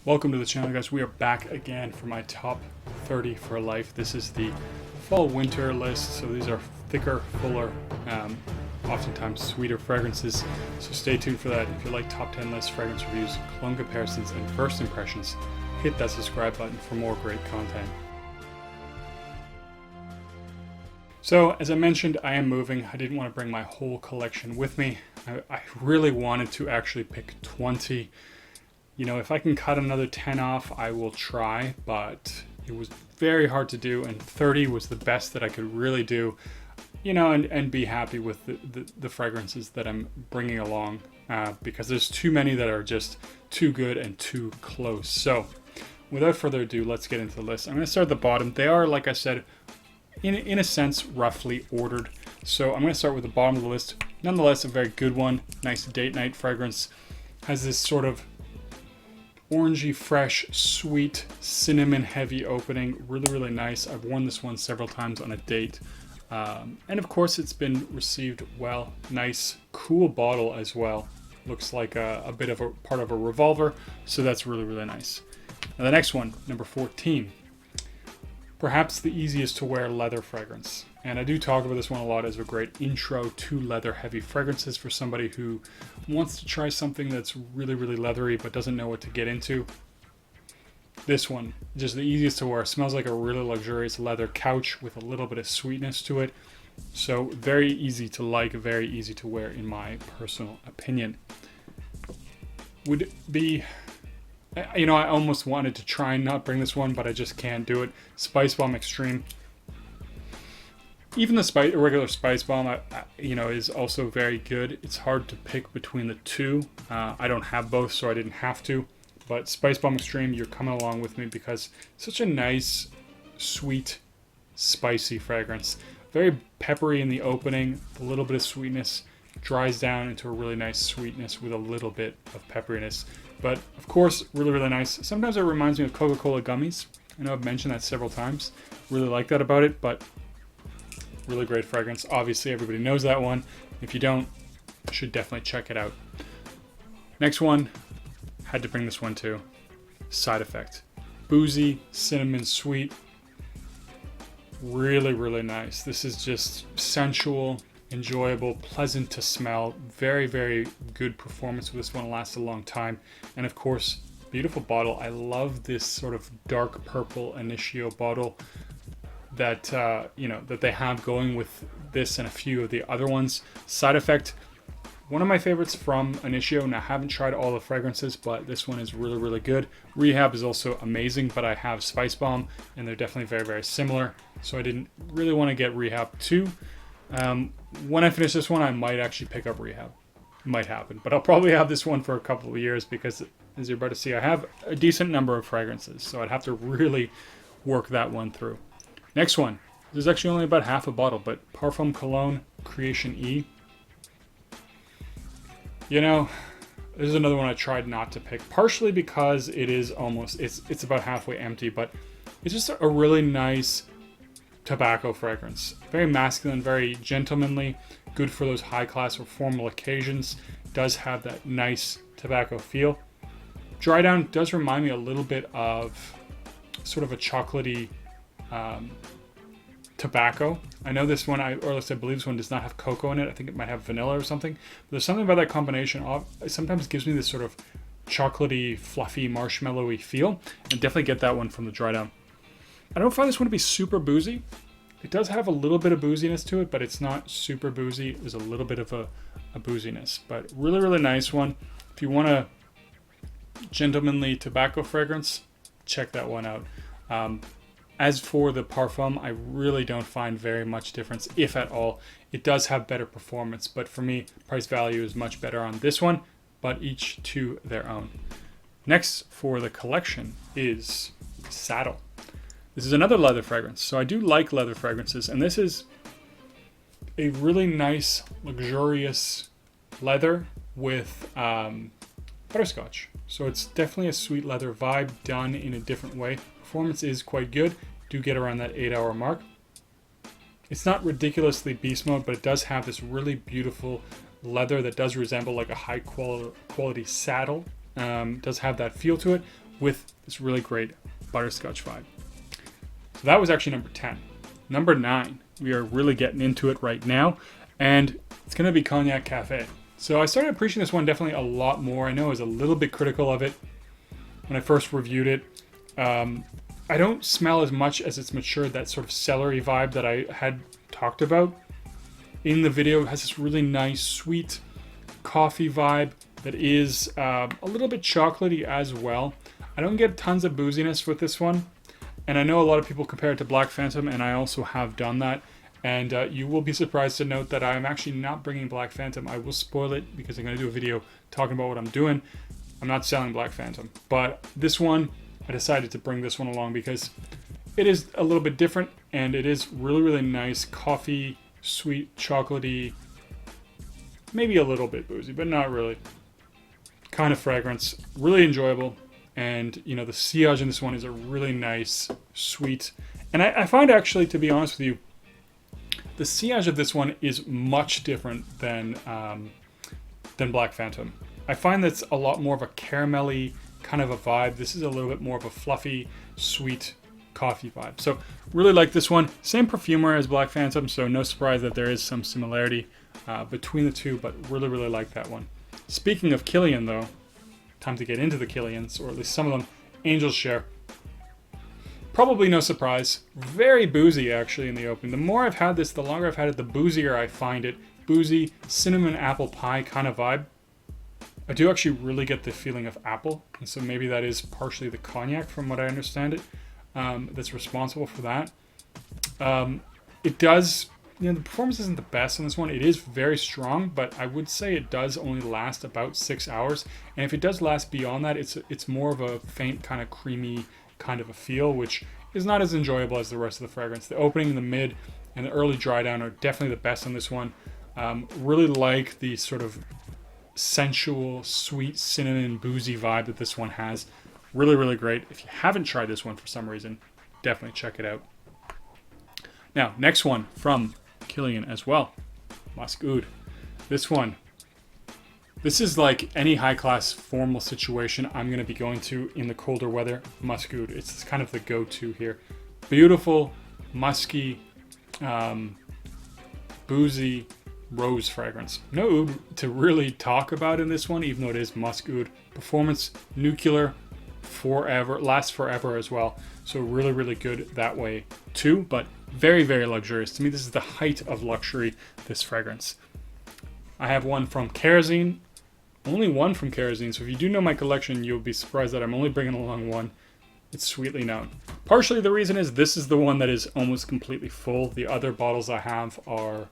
Welcome to the channel, guys. We are back again for my top 30 for life. This is the fall winter list, so these are thicker, fuller, oftentimes sweeter fragrances, so stay tuned for that. If you like top 10 lists, fragrance reviews, cologne comparisons, and first impressions, hit that subscribe button for more great content. So, as I mentioned, I am moving. I didn't want to bring my whole collection with me. I really wanted to actually pick 20. You know, if I can cut another 10 off, I will try, but it was very hard to do, and 30 was the best that I could really do, you know, and be happy with the fragrances that I'm bringing along, because there's too many that are just too good and too close. So, without further ado, let's get into the list. I'm going to start at the bottom. They are, like I said, in a sense, roughly ordered. So I'm going to start with the bottom of the list. Nonetheless, a very good one. Nice date night fragrance. Has this sort of orangey, fresh, sweet, cinnamon heavy opening. Really, really nice. I've worn this one several times on a date. And of course, it's been received well. Nice, cool bottle as well. Looks like a bit of a part of a revolver. So that's really, really nice. Now the next one, number 14. Perhaps the easiest to wear leather fragrance. And I do talk about this one a lot as a great intro to leather heavy fragrances for somebody who wants to try something that's really, really leathery but doesn't know what to get into. This one, just the easiest to wear. Smells like a really luxurious leather couch with a little bit of sweetness to it. So very easy to like, very easy to wear in my personal opinion. Would be... You know, I almost wanted to try and not bring this one, but I just can't do it. Spieebomb Extreme. Even the regular Spieebomb, you know, is also very good. It's hard to pick between the two. I don't have both, so I didn't have to. But Spieebomb Extreme, you're coming along with me because it's such a nice, sweet, spicy fragrance. Very peppery in the opening, a little bit of sweetness. Dries down into a really nice sweetness with a little bit of pepperiness. But, of course, really, really nice. Sometimes it reminds me of Coca-Cola gummies. I know I've mentioned that several times. Really like that about it, but really great fragrance. Obviously, everybody knows that one. If you don't, you should definitely check it out. Next one, had to bring this one too. Side Effect. Boozy, cinnamon, sweet. Really, really nice. This is just sensual, enjoyable, pleasant to smell. Very, very good performance with this one. Lasts a long time. And of course, beautiful bottle. I love this sort of dark purple Initio bottle that you know, that they have going with this and a few of the other ones. Side Effect, one of my favorites from Initio. Now, I haven't tried all the fragrances, but this one is really, really good. Rehab is also amazing, but I have Spieebomb, and they're definitely very, very similar. So I didn't really want to get Rehab too. When I finish this one, I might actually pick up Rehab. Might happen, but I'll probably have this one for a couple of years because, as you're about to see, I have a decent number of fragrances, so I'd have to really work that one through. Next one. This is actually only about half a bottle, but Parfum Cologne Creation E. You know, this is another one I tried not to pick, partially because it is almost, it's about halfway empty, but it's just a really nice tobacco fragrance. Very masculine, very gentlemanly, good for those high class or formal occasions. Does have that nice tobacco feel. Dry down does remind me a little bit of sort of a chocolatey tobacco. I know this one, or at least I believe this one does not have cocoa in it. I think it might have vanilla or something. But there's something about that combination. It sometimes gives me this sort of chocolatey, fluffy, marshmallowy feel. And definitely get that one from the dry down. I don't find this one to be super boozy. It does have a little bit of booziness to it, but it's not super boozy. There's a little bit of a booziness, but really, really nice one. If you want a gentlemanly tobacco fragrance, check that one out. As for the Parfum, I really don't find very much difference, if at all. It does have better performance, but for me, price value is much better on this one, but each to their own. Next for the collection is Sadel. This is another leather fragrance. So I do like leather fragrances, and this is a really nice, luxurious leather with butterscotch. So it's definitely a sweet leather vibe done in a different way. Performance is quite good. Do get around that 8-hour mark. It's not ridiculously beast mode, but it does have this really beautiful leather that does resemble like a high quality saddle. Does have that feel to it. with this really great butterscotch vibe. So that was actually number 10. Number 9, we are really getting into it right now, and it's going to be Cognac Cafe. So I started appreciating this one definitely a lot more. I know I was a little bit critical of it when I first reviewed it. I don't smell as much as it's matured, that sort of celery vibe that I had talked about in the video. It has this really nice, sweet coffee vibe that is a little bit chocolatey as well. I don't get tons of booziness with this one. And I know a lot of people compare it to Black Phantom, and I also have done that. And you will be surprised to note that I'm actually not bringing Black Phantom. I will spoil it because I'm going to do a video talking about what I'm doing. I'm not selling Black Phantom. But this one, I decided to bring this one along because it is a little bit different, and it is really, really nice. Coffee, sweet, chocolatey, maybe a little bit boozy, but not really. Kind of fragrance, really enjoyable. And, you know, the sillage in this one is a really nice, sweet. And I find actually, to be honest with you, the sillage of this one is much different than Black Phantom. I find that's a lot more of a caramelly kind of a vibe. This is a little bit more of a fluffy, sweet coffee vibe. So really like this one. Same perfumer as Black Phantom, so no surprise that there is some similarity between the two, but really, really like that one. Speaking of Kilian, though, time to get into the Kilians, or at least some of them. Angel's Share. Probably no surprise. Very boozy, actually, in the opening. The more I've had this, the longer I've had it, the boozier I find it. Boozy, cinnamon apple pie kind of vibe. I do actually really get the feeling of apple, and so maybe that is partially the cognac, from what I understand it, that's responsible for that. It does, you know, the performance isn't the best on this one. It is very strong, but I would say it does only last about 6 hours. And if it does last beyond that, it's more of a faint kind of creamy kind of a feel, which is not as enjoyable as the rest of the fragrance. The opening, the mid, and the early dry down are definitely the best on this one. Really like the sort of sensual, sweet, cinnamon, boozy vibe that this one has. Really, really great. If you haven't tried this one for some reason, definitely check it out. Now, next one from Kilian as well. Musk Oud. This one. This is like any high-class formal situation I'm going to be going to in the colder weather. Musk Oud. It's kind of the go-to here. Beautiful, musky, boozy rose fragrance. No oud to really talk about in this one, even though it is Musk Oud. Performance, nuclear, forever, lasts forever as well. So really, really good that way too, but very, very luxurious. To me, this is the height of luxury, this fragrance. I have one from Kerosene. Only one from Kerosene, so if you do know my collection, you'll be surprised that I'm only bringing along one. It's sweetly known. Partially the reason is this is the one that is almost completely full. The other bottles I have are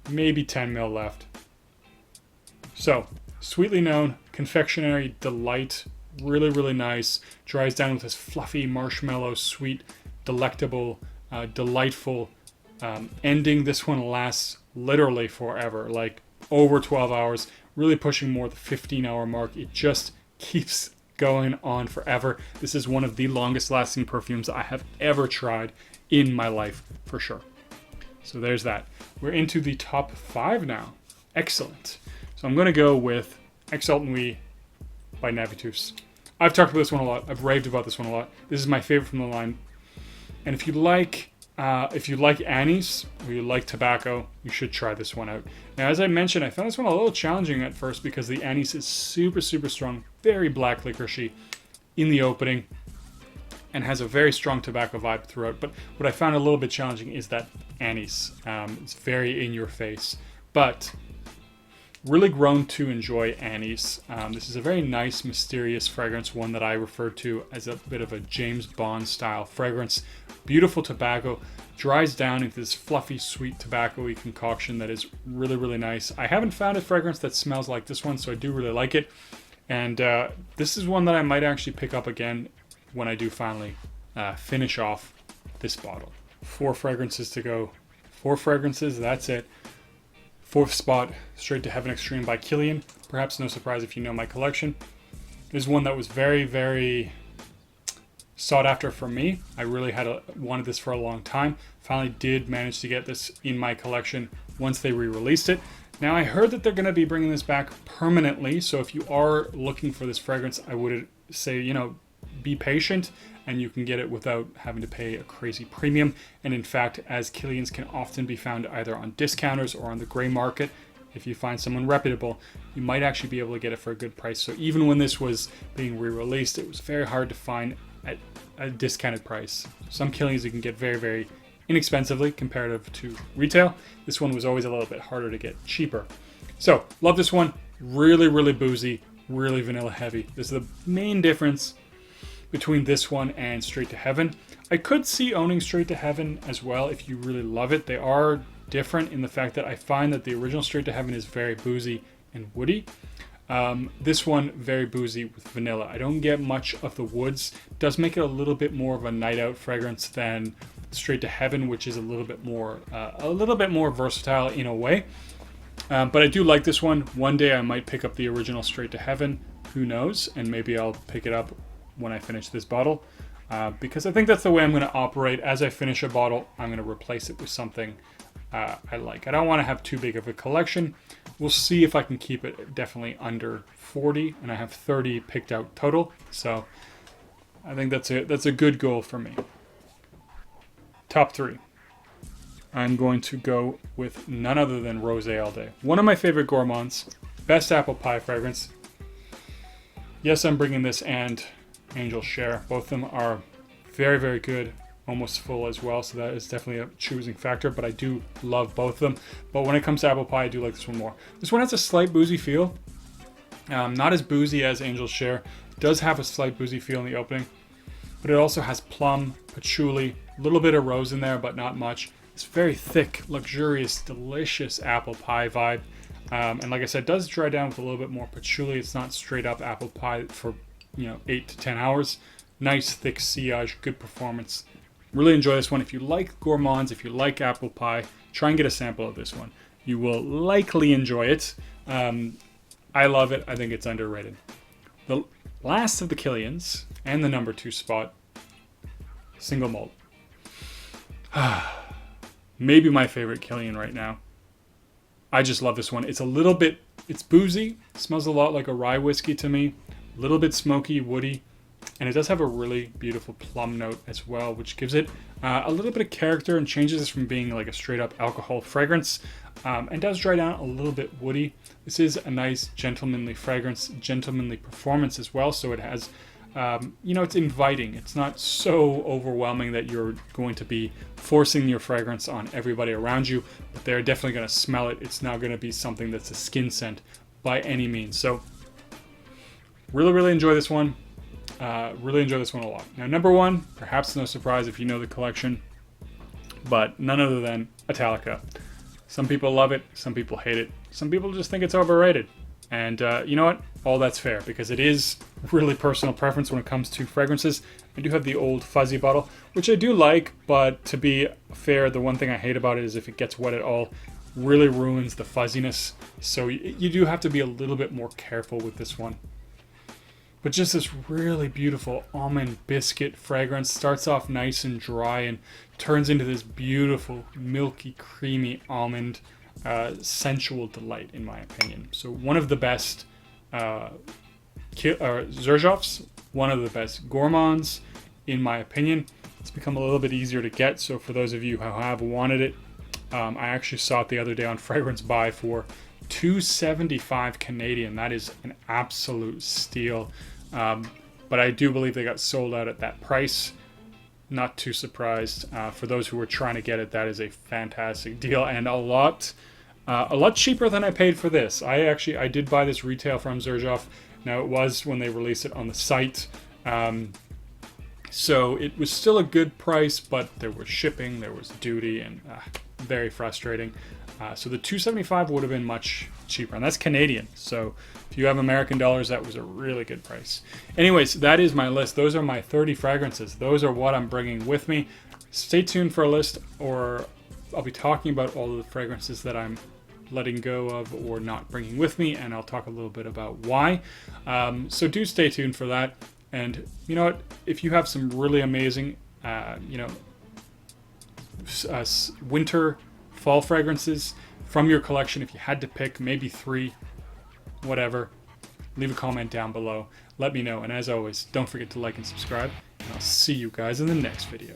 maybe 10 ml left. So, sweetly known, confectionery delight, really, really nice. Dries down with this fluffy, marshmallow, sweet, delectable, delightful ending. This one lasts literally forever, like over 12 hours, really pushing more the 15-hour mark. It just keeps going on forever. This is one of the longest lasting perfumes I have ever tried in my life, for sure. So there's that. We're into the top 5 now. Excellent. So I'm going to go with Exalt Nuit by Navitus. I've talked about this one a lot. I've raved about this one a lot. This is my favorite from the line. And if you like anise or you like tobacco, you should try this one out. Now, as I mentioned, I found this one a little challenging at first because the anise is super, super strong, very black licoricey in the opening, and has a very strong tobacco vibe throughout. But what I found a little bit challenging is that anise. It's very in your face, but really grown to annoy anise. This is a very nice, mysterious fragrance, one that I refer to as a bit of a James Bond style fragrance. Beautiful tobacco, dries down into this fluffy, sweet tobacco-y concoction that is really, really nice. I haven't found a fragrance that smells like this one, so I do really like it. And this is one that I might actually pick up again when I do finally finish off this bottle. 4 fragrances to go. 4 fragrances, that's it. 4th spot, Straight to Heaven Extreme by Kilian. Perhaps no surprise if you know my collection. This is one that was very, very sought after for me. I really wanted this for a long time. Finally did manage to get this in my collection once they re-released it. Now, I heard that they're going to be bringing this back permanently, so if you are looking for this fragrance, I would say, you know, be patient, and you can get it without having to pay a crazy premium. And in fact, as Kilians can often be found either on discounters or on the gray market, if you find someone reputable, you might actually be able to get it for a good price. So even when this was being re-released, it was very hard to find at a discounted price. Some Kilians you can get very, very inexpensively comparative to retail. This one was always a little bit harder to get cheaper. So, love this one. Really, really boozy, really vanilla heavy. This is the main difference between this one and Straight to Heaven. I could see owning Straight to Heaven as well if you really love it. They are different in the fact that I find that the original Straight to Heaven is very boozy and woody. This one, very boozy with vanilla. I don't get much of the woods. It does make it a little bit more of a night out fragrance than Straight to Heaven, which is a little bit more versatile in a way. But I do like this one. One day I might pick up the original Straight to Heaven. Who knows? And maybe I'll pick it up when I finish this bottle. Because I think that's the way I'm going to operate. As I finish a bottle, I'm going to replace it with something I like. I don't want to have too big of a collection. We'll see if I can keep it definitely under 40, and I have 30 picked out total. So I think that's a good goal for me. Top 3. I'm going to go with none other than Rosé All Day. One of my favorite gourmands, best apple pie fragrance. Yes, I'm bringing this and Angel Share. Both of them are very, very good. Almost full as well, so that is definitely a choosing factor, but I do love both of them. But when it comes to apple pie, I do like this one more. This one has a slight boozy feel. Not as boozy as Angel Share. It does have a slight boozy feel in the opening, but it also has plum, patchouli, a little bit of rose in there, but not much. It's very thick, luxurious, delicious apple pie vibe. And like I said, it does dry down with a little bit more patchouli. It's not straight up apple pie for 8 to 10 hours. Nice, thick sillage, good performance. Really enjoy this one. If you like gourmands, if you like apple pie, try and get a sample of this one. You will likely enjoy it. I love it. I think it's underrated. The last of the Kilians, and the number 2 spot, Single Malt. Maybe my favorite Kilian right now. I just love this one. It's boozy. It smells a lot like a rye whiskey to me. A little bit smoky, woody. And it does have a really beautiful plum note as well, which gives it a little bit of character and changes this from being like a straight up alcohol fragrance. And does dry down a little bit woody. This is a nice gentlemanly fragrance, gentlemanly performance as well. So it has, it's inviting. It's not so overwhelming that you're going to be forcing your fragrance on everybody around you, but they're definitely going to smell it. It's not going to be something that's a skin scent by any means. So really, really enjoy this one. Really enjoy this one a lot. Now, number 1, perhaps no surprise if you know the collection, but none other than Italica. Some people love it, some people hate it, some people just think it's overrated. And you know what? All that's fair, because it is really personal preference when it comes to fragrances. I do have the old fuzzy bottle, which I do like, but to be fair, the one thing I hate about it is if it gets wet at all, really ruins the fuzziness. So you do have to be a little bit more careful with this one. But just this really beautiful almond biscuit fragrance. Starts off nice and dry and turns into this beautiful, milky, creamy almond sensual delight, in my opinion. So one of the best Xerjoffs, one of the best gourmands, in my opinion. It's become a little bit easier to get, so for those of you who have wanted it, I actually saw it the other day on Fragrance Buy for $2.75 Canadian. That is an absolute steal. But I do believe they got sold out at that price. Not too surprised. For those who were trying to get it, that is a fantastic deal, and a lot cheaper than I paid for this. I did buy this retail from Xerjoff. Now, it was when they released it on the site. So it was still a good price, but there was shipping, there was duty, and very frustrating. So the $2.75 would have been much cheaper, and that's Canadian. So if you have American dollars, that was a really good price. Anyways, that is my list. Those are my 30 fragrances. Those are what I'm bringing with me. Stay tuned for a list, or I'll be talking about all of the fragrances that I'm letting go of or not bringing with me, and I'll talk a little bit about why. So do stay tuned for that. And you know what? If you have some really amazing, winter, fall fragrances, from your collection, if you had to pick maybe 3, whatever, leave a comment down below. Let me know. And as always, don't forget to like and subscribe. And I'll see you guys in the next video.